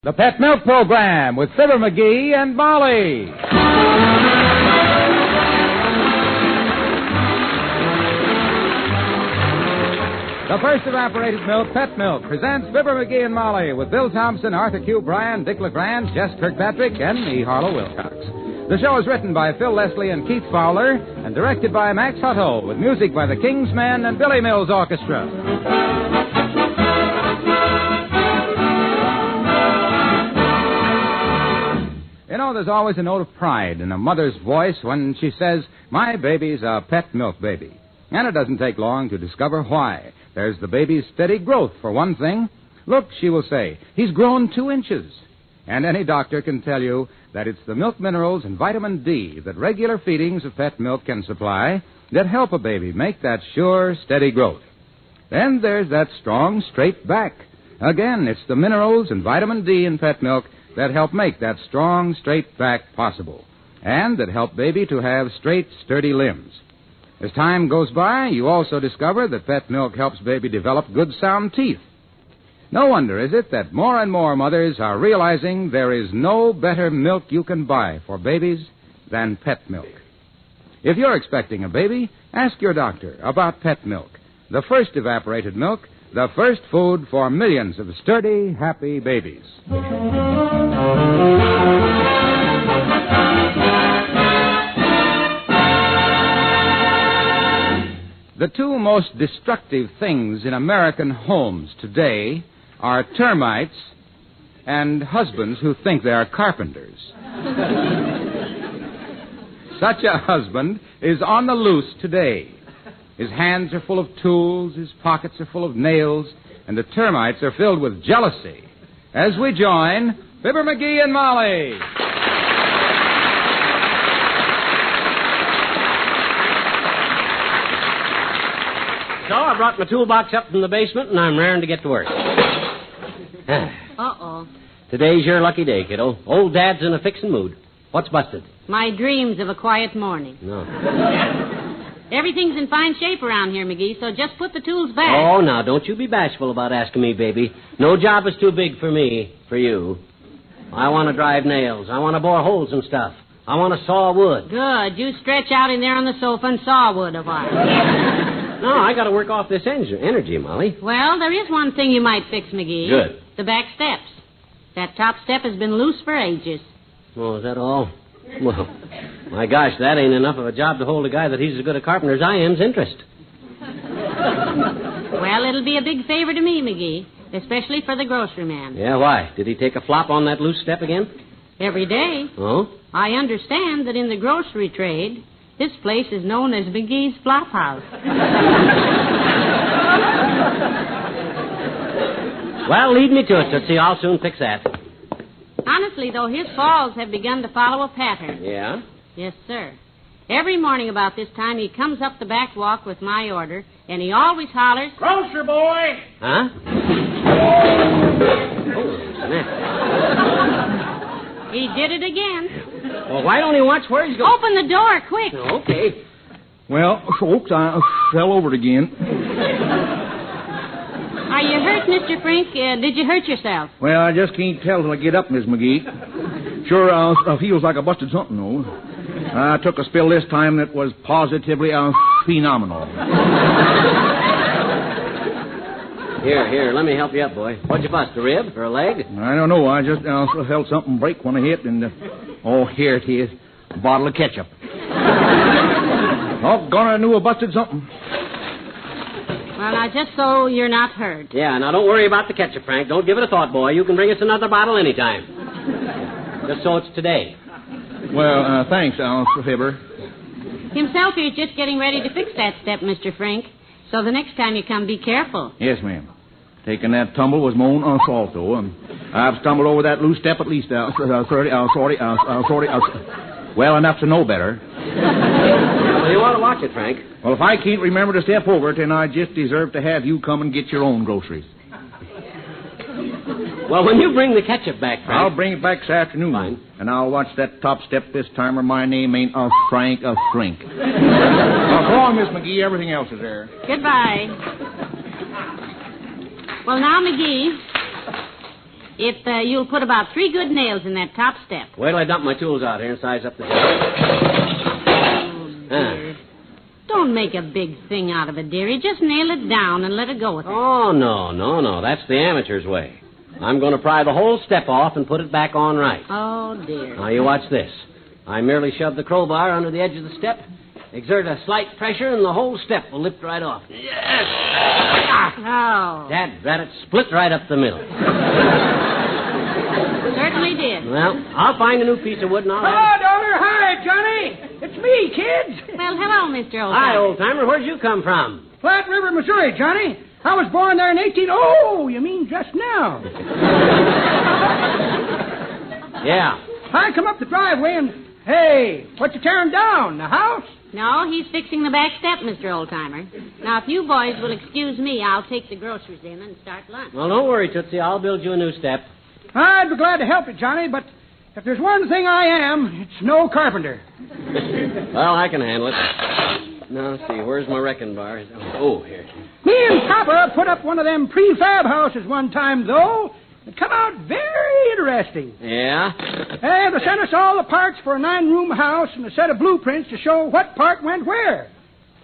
The Pet Milk Program with Fibber McGee and Molly. The first evaporated milk, Pet Milk, presents Fibber McGee and Molly with Bill Thompson, Arthur Q. Bryan, Dick LeGrand, Jess Kirkpatrick, and me, Harlow Wilcox. The show is written by Phil Leslie and Keith Fowler and directed by Max Hutto with music by the King's Men and Billy Mills Orchestra. You know, there's always a note of pride in a mother's voice when she says, "My baby's a pet milk baby." And it doesn't take long to discover why. There's the baby's steady growth, for one thing. "Look," she will say, "he's grown 2 inches." And any doctor can tell you that it's the milk minerals and vitamin D that regular feedings of pet milk can supply that help a baby make that sure, steady growth. Then there's that strong, straight back. Again, it's the minerals and vitamin D in pet milk that help make that strong, straight back possible, and that help baby to have straight, sturdy limbs. As time goes by, you also discover that pet milk helps baby develop good, sound teeth. No wonder, is it, that more and more mothers are realizing there is no better milk you can buy for babies than pet milk. If you're expecting a baby, ask your doctor about pet milk, the first evaporated milk, the first food for millions of sturdy, happy babies. The 2 most destructive things in American homes today are termites and husbands who think they are carpenters. Such a husband is on the loose today. His hands are full of tools, his pockets are full of nails, and the termites are filled with jealousy. As we join Fibber McGee and Molly. So I brought my toolbox up from the basement, and I'm raring to get to work. Uh-oh. Today's your lucky day, kiddo. Old Dad's in a fixin' mood. What's busted? My dreams of a quiet morning. No. Everything's in fine shape around here, McGee, so just put the tools back. Oh, now, don't you be bashful about asking me, baby. No job is too big for me, for you. I want to drive nails. I want to bore holes and stuff. I want to saw wood. Good. You stretch out in there on the sofa and saw wood a while. No, I got to work off this energy, Molly. Well, there is one thing you might fix, McGee. Good. The back steps. That top step has been loose for ages. Oh, is that all? Well, my gosh, that ain't enough of a job to hold a guy that he's as good a carpenter as I am's interest. Well, it'll be a big favor to me, McGee, especially for the grocery man. Yeah, why? Did he take a flop on that loose step again? Every day. Oh? I understand that in the grocery trade, this place is known as McGee's Flop House. Well, lead me to it, Tootsie. I'll soon fix that. Honestly, though, his falls have begun to follow a pattern. Yeah? Yes, sir. Every morning about this time, he comes up the back walk with my order, and he always hollers, "Grocer boy!" Huh? Oh, snap. He did it again. Well, why don't he watch where he's going? Open the door, quick. Okay. Well, folks, I fell over it again. Are you hurt, Mr. Frink? Did you hurt yourself? Well, I just can't tell till I get up, Miss McGee. Sure, feels like I busted something, though. I took a spill this time that was positively phenomenal. Here, let me help you up, boy. What'd you bust, a rib or a leg? I don't know. I just felt something break when I hit, and, here it is. A bottle of ketchup. Doggone, I knew I busted something. Well, now, just so you're not hurt. Yeah, now don't worry about the ketchup, Frank. Don't give it a thought, boy. You can bring us another bottle anytime. Just so it's today. Well, thanks, Fibber. Himself, he's just getting ready to fix that step, Mr. Frink. So the next time you come, be careful. Yes, ma'am. Taking that tumble was my own fault, though. I've stumbled over that loose step at least 30, well, enough to know better. Well, you want to watch it, Frank. Well, if I can't remember to step over it, then I just deserve to have you come and get your own groceries. Well, when you bring the ketchup back, Frank... I'll bring it back this afternoon. Fine. And I'll watch that top step this time, or my name ain't Frank Frink. Now, go on, Miss McGee. Everything else is there. Goodbye. Well, now, McGee, You'll put about 3 good nails in that top step. Wait till I dump my tools out here and size up the job. Oh, dear. Don't make a big thing out of it, dearie. Just nail it down and let it go with it. Oh, no. That's the amateur's way. I'm going to pry the whole step off and put it back on right. Oh, dear. Now, you watch this. I merely shove the crowbar under the edge of the step, exert a slight pressure, and the whole step will lift right off. Yes! Oh. Dad, it split right up the middle. Certainly did. Well, I'll find a new piece of wood and I'll... Hello, daughter. Hi, Johnny. It's me, kids. Well, hello, Mr. Oldtimer. Hi, old-timer. Where'd you come from? Flat River, Missouri, Johnny. I was born there in 18... Oh, you mean just now. Yeah. I come up the driveway and... Hey, what you tearing down? The house? No, he's fixing the back step, Mr. Oldtimer. Now, if you boys will excuse me, I'll take the groceries in and start lunch. Well, don't worry, Tootsie. I'll build you a new step. I'd be glad to help you, Johnny, but if there's one thing I am, it's no carpenter. Well, I can handle it. Now, let's see. Where's my wrecking bar? Oh, here. Me and Papa put up one of them prefab houses one time, though. It come out very interesting. Yeah? Hey, they sent us all the parts for a 9-room house and a set of blueprints to show what part went where.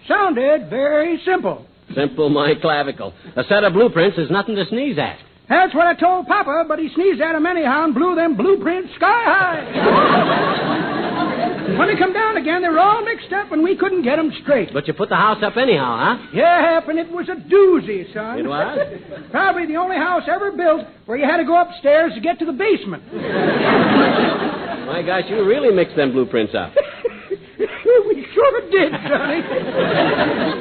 Sounded very simple. Simple, my clavicle. A set of blueprints is nothing to sneeze at. That's what I told Papa, but he sneezed at 'em anyhow and blew them blueprints sky high. When they come down again, they were all mixed up and we couldn't get 'em straight. But you put the house up anyhow, huh? Yep, and it was a doozy, son. It was? Probably the only house ever built where you had to go upstairs to get to the basement. My gosh, you really mixed them blueprints up. We sure did, Johnny.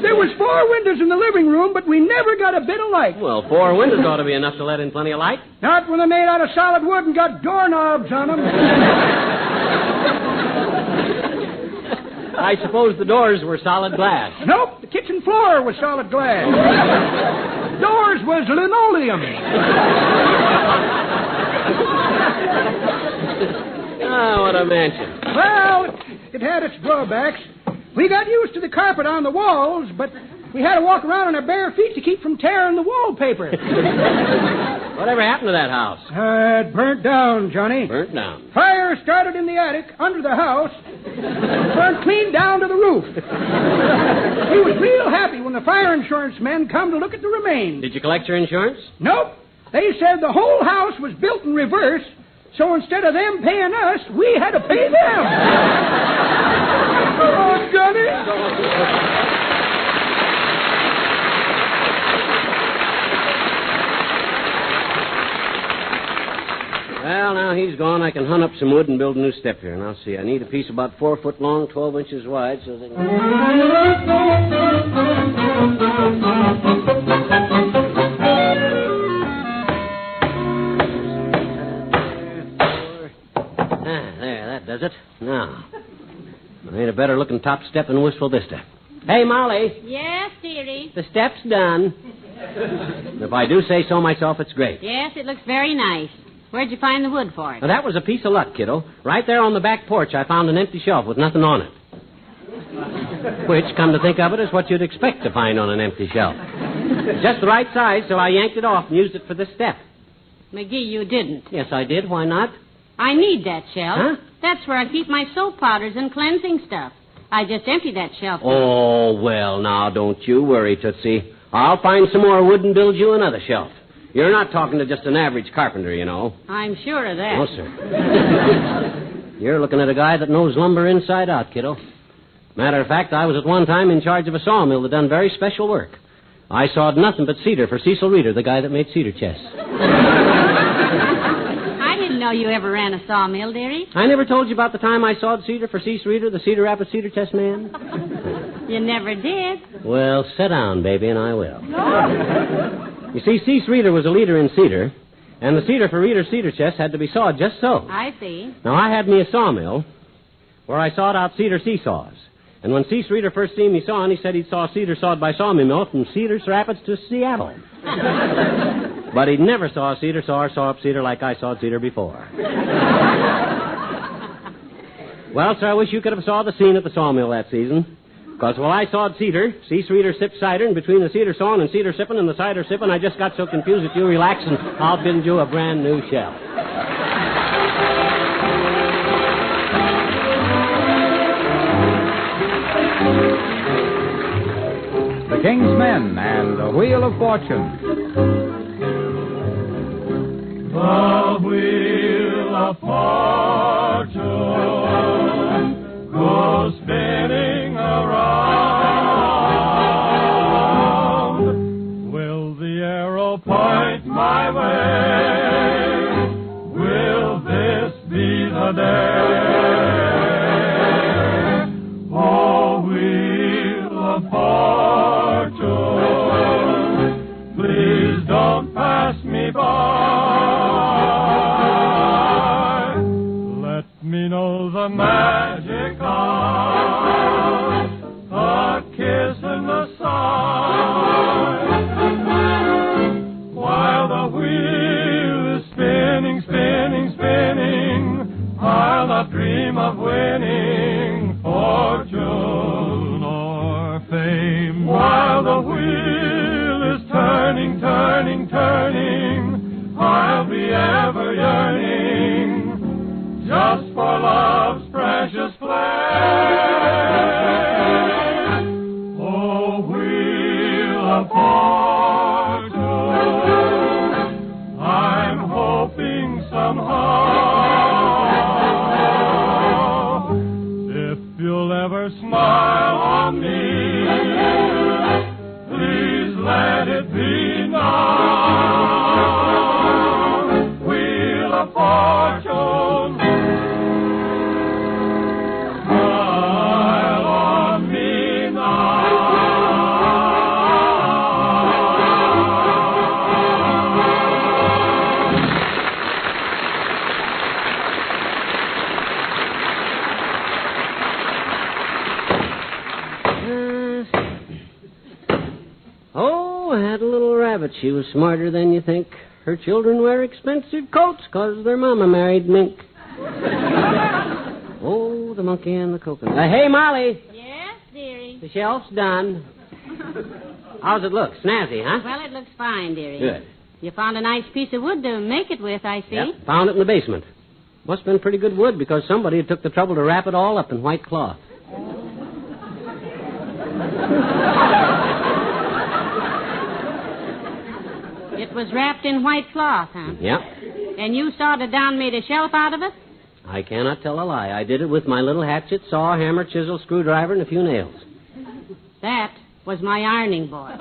There was 4 windows in the living room, but we never got a bit of light. Well, 4 windows ought to be enough to let in plenty of light. Not when they're made out of solid wood and got doorknobs on them. I suppose the doors were solid glass. Nope, the kitchen floor was solid glass. Doors was linoleum. Oh, what a mansion. Well, it had its drawbacks. We got used to the carpet on the walls, but we had to walk around on our bare feet to keep from tearing the wallpaper. Whatever happened to that house? It burnt down, Johnny. Burnt down. Fire started in the attic, under the house, burned clean down to the roof. We was real happy when the fire insurance men come to look at the remains. Did you collect your insurance? Nope. They said the whole house was built in reverse, so instead of them paying us, we had to pay them. Oh, Johnny. Well, now he's gone. I can hunt up some wood and build a new step here. Now, see, I need a piece about 4 foot long, 12 inches wide, so they can... There, that does it. Now, I need a better-looking top step in Wistful Vista. Hey, Molly. Yes, dearie. The step's done. If I do say so myself, it's great. Yes, it looks very nice. Where'd you find the wood for it? Now, that was a piece of luck, kiddo. Right there on the back porch, I found an empty shelf with nothing on it. Which, come to think of it, is what you'd expect to find on an empty shelf. Just the right size, so I yanked it off and used it for this step. McGee, you didn't. Yes, I did. Why not? I need that shelf. Huh? That's where I keep my soap powders and cleansing stuff. I just emptied that shelf. Oh, well, now, don't you worry, Tootsie. I'll find some more wood and build you another shelf. You're not talking to just an average carpenter, you know. I'm sure of that. No, sir. You're looking at a guy that knows lumber inside out, kiddo. Matter of fact, I was at one time in charge of a sawmill that done very special work. I sawed nothing but cedar for Cecil Reeder, the guy that made cedar chests. I didn't know you ever ran a sawmill, dearie. I never told you about the time I sawed cedar for Cecil Reeder, the Cedar Rapids cedar chest man. You never did. Well, sit down, baby, and I will. You see, Cease Reeder was a leader in cedar, and the cedar for Reeder's cedar chest had to be sawed just so. I see. Now, I had me a sawmill where I sawed out cedar seesaws. And when Cease Reeder first seen me sawing, he said he'd saw cedar sawed by sawmill from Cedar Rapids to Seattle. But he'd never saw a cedar saw or saw up cedar like I sawed cedar before. Well, sir, I wish you could have saw the scene at the sawmill that season. Because while I sawed cedar, C-Streeter sipped cider, and between the cedar sawing and cedar sipping and the cider sipping, I just got so confused that you relax, and I'll build you a brand new shell. The King's Men and the Wheel of Fortune. The Wheel of Fortune goes spinning around. Will the arrow point my way? Will this be the day? Oh, Wheel of Fortune, please don't pass me by. Let me know the magic hour, a kiss and a sigh, while the wheel is spinning, spinning, spinning. I'll not dream of winning fortune or fame, while the wheel is turning, turning, turning. I'll be ever yearning just for love's precious flame. Oh, Wheel of Fortune, I'm hoping somehow, if you'll ever smile on me, please let it be now. Wheel of Fortune, smile on me now. Oh, I had a little rabbit. She was smarter than you think. Her children wear expensive coats 'cause their mama married mink. Oh, the monkey and the coconut. Hey, Molly. Yes, dearie. The shelf's done. How's it look? Snazzy, huh? Well, it looks fine, dearie. Good. You found a nice piece of wood to make it with, I see. Yep, found it in the basement. Must have been pretty good wood because somebody took the trouble to wrap it all up in white cloth. It was wrapped in white cloth, huh? Yep. And you sawed it down and made a shelf out of it? I cannot tell a lie. I did it with my little hatchet, saw, hammer, chisel, screwdriver, and a few nails. That was my ironing board.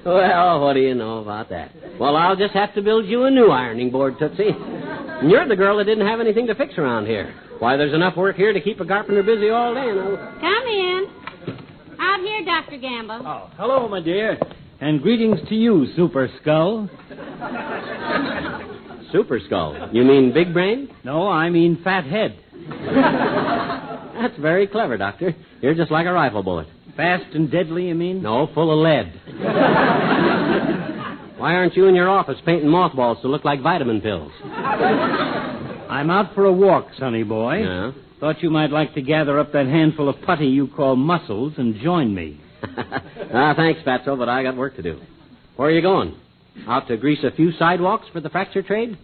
well, what do you know about that? Well, I'll just have to build you a new ironing board, Tootsie. And you're the girl that didn't have anything to fix around here. Why, there's enough work here to keep a carpenter busy all day. Come in. Out here, Dr. Gamble. Oh, hello, my dear. And greetings to you, Super Skull. Super Skull? You mean Big Brain? No, I mean Fat Head. That's very clever, Doctor. You're just like a rifle bullet. Fast and deadly, you mean? No, full of lead. Why aren't you in your office painting mothballs to look like vitamin pills? I'm out for a walk, sonny boy. Yeah? Thought you might like to gather up that handful of putty you call muscles and join me. Thanks, Fatso, but I got work to do. Where are you going? Out to grease a few sidewalks for the fracture trade?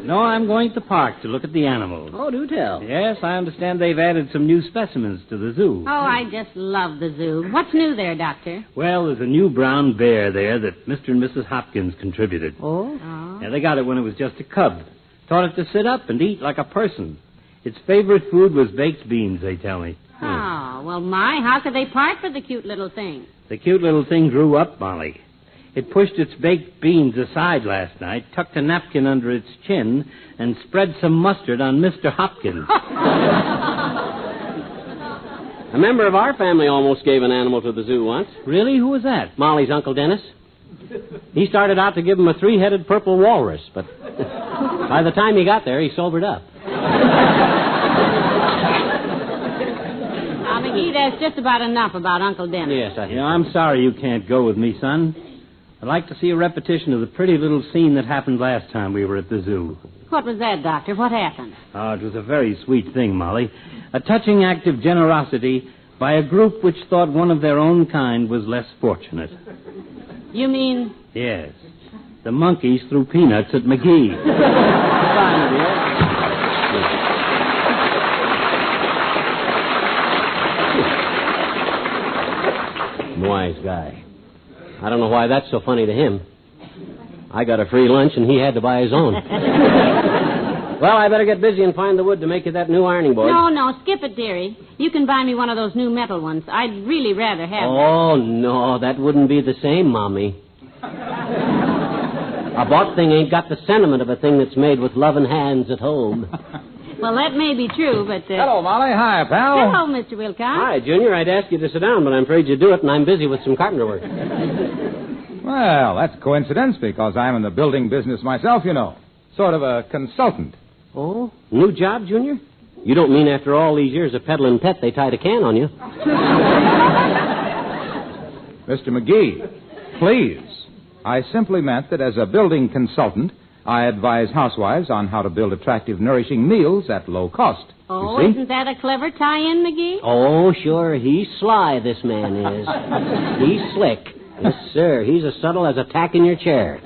No, I'm going to the park to look at the animals. Oh, do tell. Yes, I understand they've added some new specimens to the zoo. Oh, I just love the zoo. What's new there, Doctor? Well, there's a new brown bear there that Mr. and Mrs. Hopkins contributed. Oh? Yeah, they got it when it was just a cub. Taught it to sit up and eat like a person. Its favorite food was baked beans, they tell me. Oh, well, how could they part for the cute little thing? The cute little thing grew up, Molly. It pushed its baked beans aside last night, tucked a napkin under its chin, and spread some mustard on Mr. Hopkins. A member of our family almost gave an animal to the zoo once. Really? Who was that? Molly's Uncle Dennis. He started out to give him a three-headed purple walrus, but by the time he got there, he sobered up. McGee, that's just about enough about Uncle Dennis. Yes, I think. I'm sorry you can't go with me, son. I'd like to see a repetition of the pretty little scene that happened last time we were at the zoo. What was that, Doctor? What happened? Oh, it was a very sweet thing, Molly. A touching act of generosity by a group which thought one of their own kind was less fortunate. You mean... Yes. The monkeys threw peanuts at McGee. Goodbye, dear. Wise guy. I don't know why that's so funny to him. I got a free lunch and he had to buy his own. Well, I better get busy and find the wood to make you that new ironing board. No, skip it, dearie. You can buy me one of those new metal ones. I'd really rather have Oh, no, that wouldn't be the same, Mommy. A bought thing ain't got the sentiment of a thing that's made with loving hands at home. Well, that may be true, but... Hello, Molly. Hi, pal. Hello, Mr. Wilcox. Hi, Junior. I'd ask you to sit down, but I'm afraid you'd do it, and I'm busy with some carpenter work. Well, that's a coincidence because I'm in the building business myself, you know. Sort of a consultant. Oh? New job, Junior? You don't mean after all these years of peddling pet, they tied a can on you? Mr. McGee, please. I simply meant that as a building consultant, I advise housewives on how to build attractive, nourishing meals at low cost. Oh, you see? isn't that a clever tie-in, McGee? Oh, sure. He's sly, this man is. He's slick. Yes, sir. He's as subtle as a tack in your chair.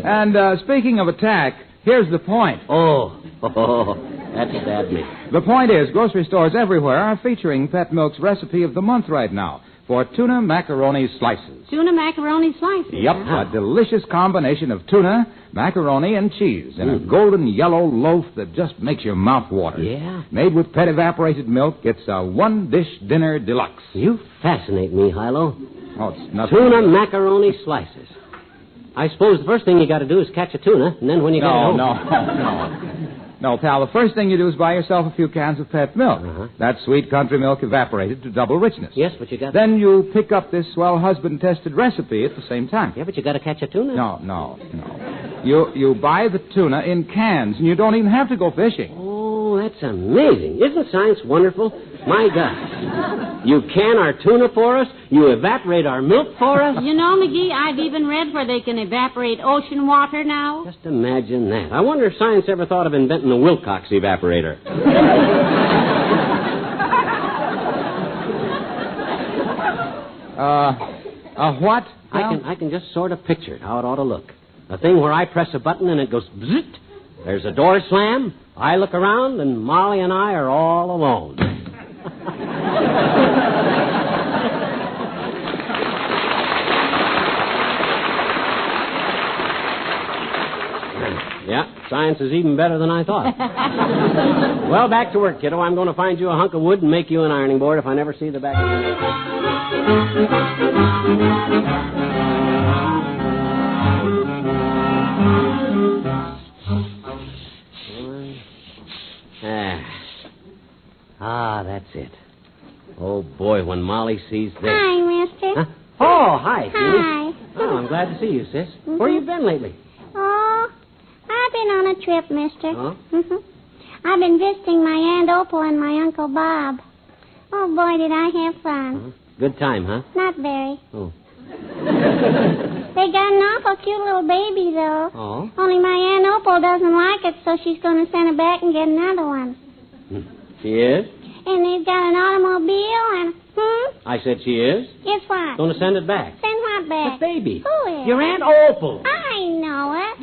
And speaking of attack, here's the point. Oh, that stabbed me. The point is, grocery stores everywhere are featuring Pet Milk's recipe of the month right now for tuna macaroni slices. Tuna macaroni slices? Yep, a delicious combination of tuna, macaroni, and cheese in a golden yellow loaf that just makes your mouth water. Yeah? Made with pet evaporated milk, it's a one-dish dinner deluxe. You fascinate me, Hilo. Oh, it's nothing. Tuna macaroni slices. I suppose the first thing you got to do is catch a tuna, and then when you get it home... No, pal, the first thing you do is buy yourself a few cans of pet milk. Uh-huh. That sweet country milk evaporated to double richness. Yes, but you got... Then you pick up this swell husband-tested recipe at the same time. Yeah, but you got to catch a tuna. No. You buy the tuna in cans, and you don't even have to go fishing. Oh, that's amazing. Isn't science wonderful? My gosh. You can our tuna for us. You evaporate our milk for us. You know, McGee, I've even read where they can evaporate ocean water now. Just imagine that. I wonder if science ever thought of inventing a Wilcox evaporator. What? I can just sort of picture how it ought to look. A thing where I press a button and it goes bzzzt. There's a door slam. I look around and Molly and I are all alone. Yeah, science is even better than I thought. Well, back to work, kiddo. I'm going to find you a hunk of wood and make you an ironing board if I never see the back of it. That's it. Oh, boy, when Molly sees this... Hi, mister. Huh? Oh, hi, Judy. Hi. Oh, I'm glad to see you, sis. Mm-hmm. Where you been lately? Oh, I've been on a trip, mister. Oh? Mm-hmm. I've been visiting my Aunt Opal and my Uncle Bob. Oh, boy, did I have fun. Uh-huh. Good time, huh? Not very. Oh. They got an awful cute little baby, though. Oh? Only my Aunt Opal doesn't like it, so she's going to send it back and get another one. She is? And they've got an automobile and... I said she is? Guess what? Going to send it back. Send what back? The baby. Who is? Your Aunt Opal. I know it.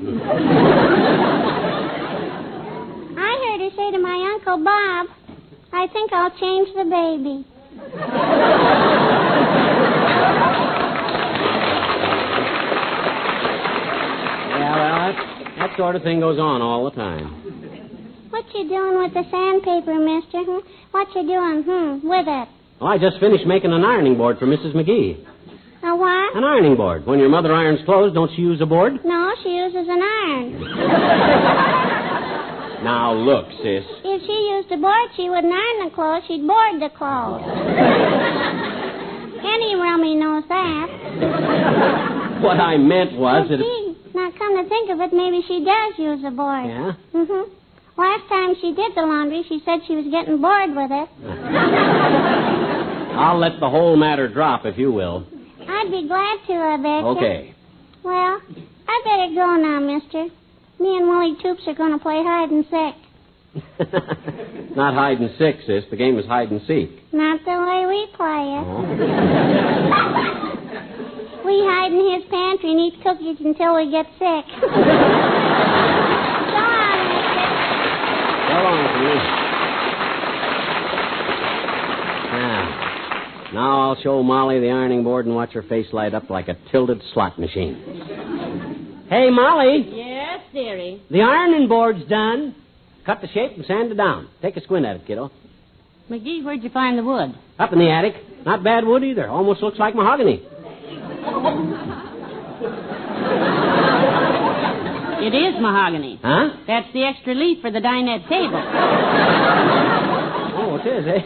I heard her say to my Uncle Bob, I think I'll change the baby. Yeah, well, that sort of thing goes on all the time. What you doing with the sandpaper, mister? What you doing, with it? Well, I just finished making an ironing board for Mrs. McGee. A what? An ironing board. When your mother irons clothes, don't she use a board? No, she uses an iron. Now, look, sis. If she used a board, she wouldn't iron the clothes. She'd board the clothes. Any rummy knows that. What I meant was that... Gee, now come to think of it, maybe she does use a board. Yeah? Mm-hmm. Last time she did the laundry, she said she was getting bored with it. I'll let the whole matter drop, if you will. I'd be glad to, I bet. Okay. Well, I better go now, mister. Me and Willie Toops are going to play hide and seek. Not hide and seek, sis. The game is hide and seek. Not the way we play it. Oh. We hide in his pantry and eat cookies until we get sick. So long, mister. So long, please. Now I'll show Molly the ironing board and watch her face light up like a tilted slot machine. Hey, Molly. Yes, dearie. The ironing board's done. Cut the shape and sand it down. Take a squint at it, kiddo. McGee, where'd you find the wood? Up in the attic. Not bad wood either. Almost looks like mahogany. It is mahogany. Huh? That's the extra leaf for the dinette table. Oh, it is, eh?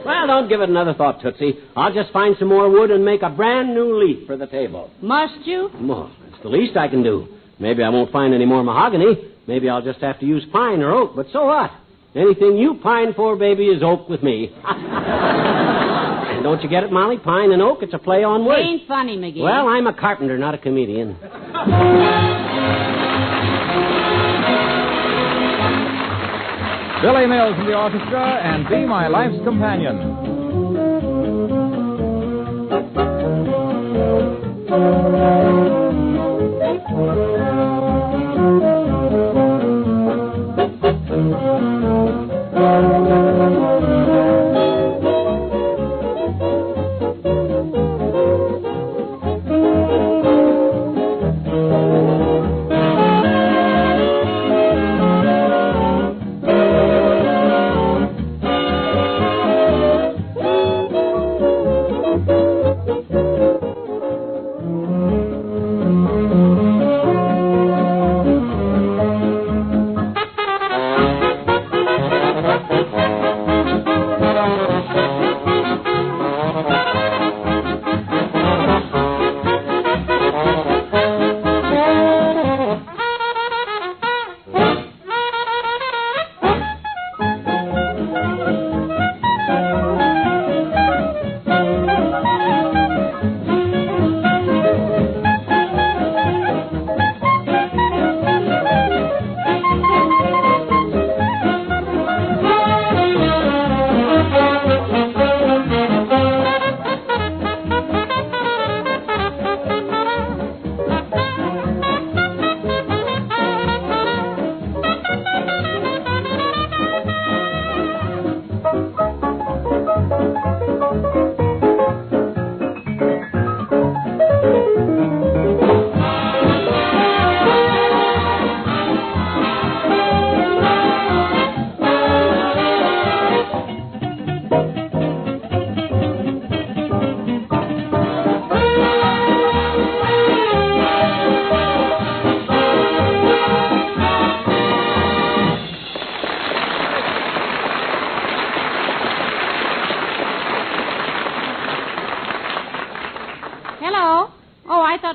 Well, don't give it another thought, Tootsie. I'll just find some more wood and make a brand new leaf for the table. Must you? Well, it's the least I can do. Maybe I won't find any more mahogany. Maybe I'll just have to use pine or oak, but so what? Anything you pine for, baby, is oak with me. And don't you get it, Molly? Pine and oak, it's a play on words. Ain't funny, McGee. Well, I'm a carpenter, not a comedian. Billy Mills in the orchestra and Be My Life's Companion.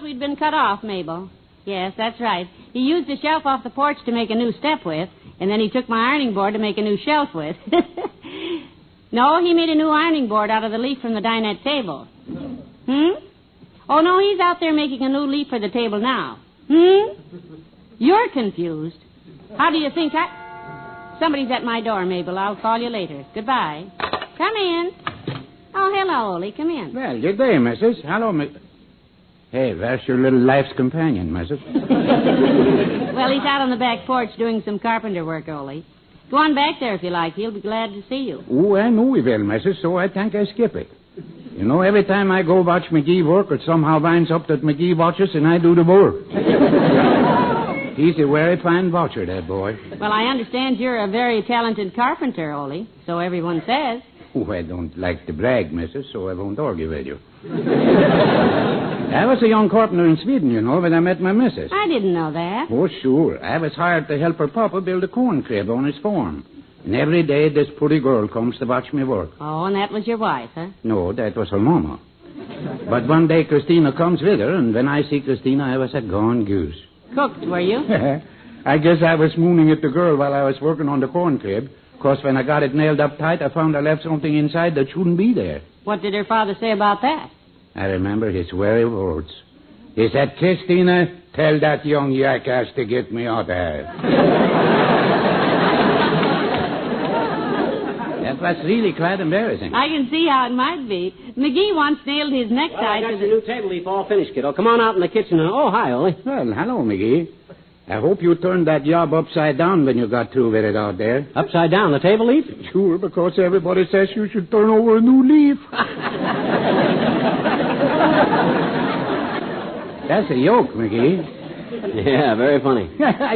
We'd been cut off, Mabel. Yes, that's right. He used a shelf off the porch to make a new step with, and then he took my ironing board to make a new shelf with. No, he made a new ironing board out of the leaf from the dinette table. Oh, no, he's out there making a new leaf for the table now. You're confused. How do you think Somebody's at my door, Mabel. I'll call you later. Goodbye. Come in. Oh, hello, Ole. Come in. Well, good day, missus. Hello, Miss... Hey, that's your little life's companion, missus. Well, he's out on the back porch doing some carpenter work, Ole. Go on back there if you like. He'll be glad to see you. Oh, I know he will, missus, so I think I skip it. You know, every time I go watch McGee work, it somehow winds up that McGee watches and I do the work. He's a very fine watcher, that boy. Well, I understand you're a very talented carpenter, Ole, so everyone says. Oh, I don't like to brag, missus, so I won't argue with you. I was a young carpenter in Sweden, you know, when I met my missus. I didn't know that. Oh, sure. I was hired to help her papa build a corn crib on his farm. And every day this pretty girl comes to watch me work. Oh, and that was your wife, huh? No, that was her mama. But one day Christina comes with her, and when I see Christina, I was a gone goose. Cooked, were you? I guess I was mooning at the girl while I was working on the corn crib. Of course, when I got it nailed up tight, I found I left something inside that shouldn't be there. What did her father say about that? I remember his very words. He said, Christina, tell that young jackass to get me out of here. That was really quite embarrassing. I can see how it might be. McGee once nailed his necktie I got to your new table leaf all finished, kiddo. Come on out in the kitchen and... Oh, hi, Ollie. Well, hello, McGee. I hope you turned that job upside down when you got through with it out there. Upside down, the table leaf? Sure, because everybody says you should turn over a new leaf. That's a joke, McGee. Yeah, very funny.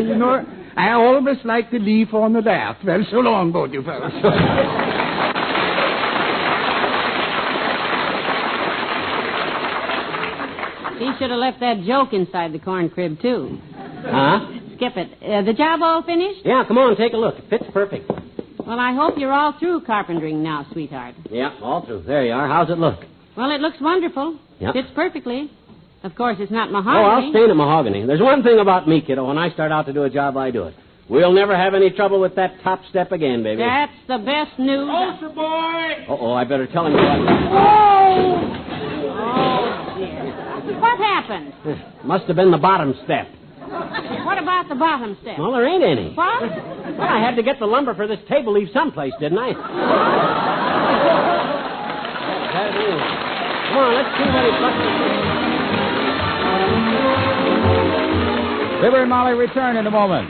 You know, I always like the leaf on the laugh. Well, so long, both you fellas. He should have left that joke inside the corn crib, too. Huh? Skip it. The job all finished? Yeah, come on, take a look. It fits perfect. Well, I hope you're all through carpentering now, sweetheart. Yeah, all through. There you are. How's it look? Well, it looks wonderful. Yep. Fits perfectly. Of course, it's not Oh, mahogany. I'll stain it mahogany. There's one thing about me, kiddo. When I start out to do a job, I do it. We'll never have any trouble with that top step again, baby. That's the best news. Ulster boy! Uh-oh, I better tell him what... Oh, dear. What happened? Must have been the bottom step. What about the bottom step? Well, there ain't any. What? Well, I had to get the lumber for this table leaf someplace, didn't I? Come on, let's see what he's got. Fibber and Molly return in a moment.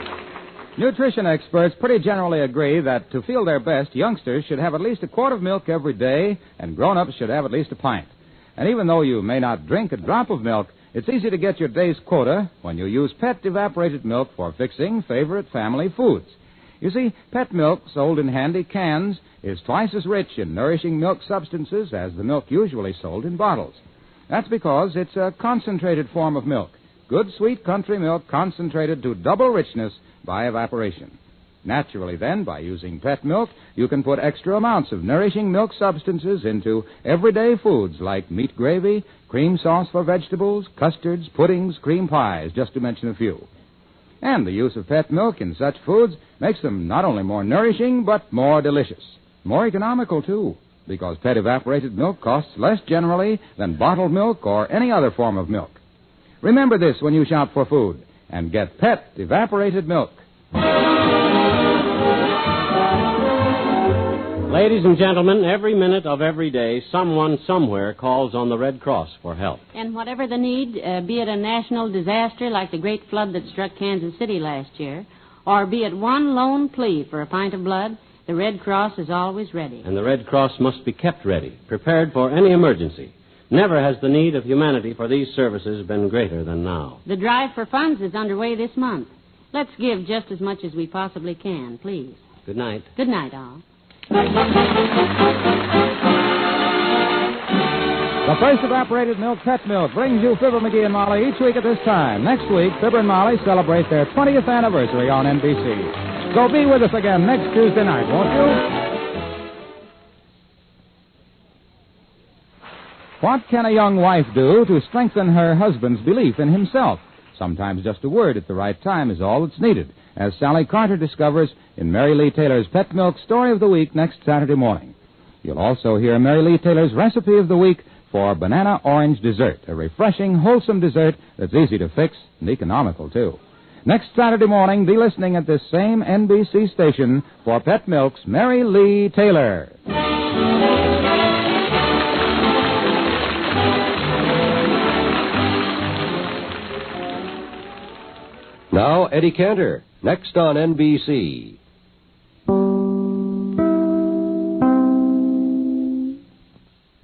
Nutrition experts pretty generally agree that to feel their best, youngsters should have at least a quart of milk every day, and grown-ups should have at least a pint. And even though you may not drink a drop of milk, it's easy to get your day's quota when you use Pet evaporated milk for fixing favorite family foods. You see, Pet milk, sold in handy cans, is twice as rich in nourishing milk substances as the milk usually sold in bottles. That's because it's a concentrated form of milk. Good, sweet country milk concentrated to double richness by evaporation. Naturally, then, by using Pet milk, you can put extra amounts of nourishing milk substances into everyday foods like meat gravy, cream sauce for vegetables, custards, puddings, cream pies, just to mention a few. And the use of Pet milk in such foods makes them not only more nourishing, but more delicious. More economical, too, because Pet evaporated milk costs less generally than bottled milk or any other form of milk. Remember this when you shop for food, and get Pet evaporated milk. Ladies and gentlemen, every minute of every day, someone somewhere calls on the Red Cross for help. And whatever the need, be it a national disaster like the great flood that struck Kansas City last year, or be it one lone plea for a pint of blood, the Red Cross is always ready. And the Red Cross must be kept ready, prepared for any emergency. Never has the need of humanity for these services been greater than now. The drive for funds is underway this month. Let's give just as much as we possibly can, please. Good night. Good night, all. The first evaporated milk, Pet milk, brings you Fibber McGee and Molly each week at this time. Next week, Fibber and Molly celebrate their 20th anniversary on NBC. So be with us again next Tuesday night, won't you? What can a young wife do to strengthen her husband's belief in himself? Sometimes just a word at the right time is all that's needed, as Sally Carter discovers in Mary Lee Taylor's Pet Milk Story of the Week next Saturday morning. You'll also hear Mary Lee Taylor's Recipe of the Week for banana orange dessert, a refreshing, wholesome dessert that's easy to fix and economical, too. Next Saturday morning, be listening at this same NBC station for Pet Milk's Mary Lee Taylor. Now, Eddie Cantor, next on NBC.